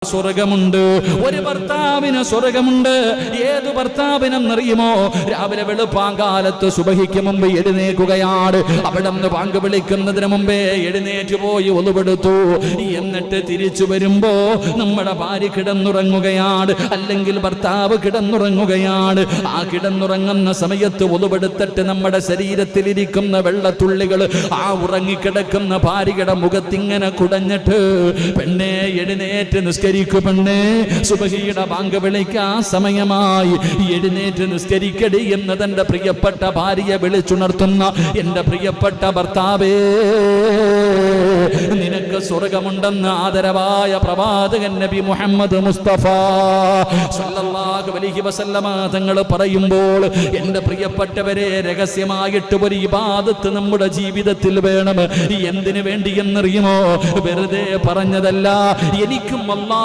സ്വർഗമുണ്ട്. ഒരു ഭർത്താവിന് സ്വർഗമുണ്ട്. ഏത് ഭർത്താവിനെന്നറിയുമോ? രാവിലെ വെളുപ്പാങ്കാലത്ത് സുബഹിക്ക് മുമ്പ് എഴുന്നേൽക്കുകയാണ്. അവിടെ നിന്ന് പാങ്ക് വിളിക്കുന്നതിന് മുമ്പേ എഴുന്നേറ്റ് പോയി ഒലുവെടുത്തു. എന്നിട്ട് തിരിച്ചു വരുമ്പോ നമ്മുടെ ഭാര്യ കിടന്നുറങ്ങുകയാണ്, അല്ലെങ്കിൽ ഭർത്താവ് കിടന്നുറങ്ങുകയാണ്. ആ കിടന്നുറങ്ങുന്ന സമയത്ത് ഒലുവെടുത്തിട്ട് നമ്മുടെ ശരീരത്തിലിരിക്കുന്ന വെള്ളത്തുള്ളികൾ ആ ഉറങ്ങിക്കിടക്കുന്ന ഭാര്യയുടെ മുഖത്തിങ്ങനെ കുടഞ്ഞിട്ട്, പെണ്ണെ എഴുന്നേറ്റ് നിസ്കരിക്കു പെണ്ണേ, സുബഹിയുടെ ബാങ്ക് വിളിക്കാൻ സമയമായി, എഴുന്നേറ്റ് നിസ്കരിക്കടി എന്ന് തന്റെ പ്രിയപ്പെട്ട ഭാര്യയെ വിളിച്ചുണർത്തുന്ന എന്റെ പ്രിയപ്പെട്ട ഭർത്താവേ, നിനക്ക് സ്വർഗമുണ്ടെന്ന് ആദരവായ പ്രവാചകൻ നബി മുഹമ്മദ് മുസ്തഫ സല്ലല്ലാഹു അലൈഹി വസല്ലമ തങ്ങൾ പറയുമ്പോൾ, എന്റെ പ്രിയപ്പെട്ടവരെ, രഹസ്യമായിട്ട് ഒരു ഇബാദത്ത് നമ്മുടെ ജീവിതത്തിൽ വേണം. എന്തിനു വേണ്ടി എന്നറിയുമോ? വെറുതെ പറഞ്ഞതല്ല. എനിക്കും അല്ലാഹു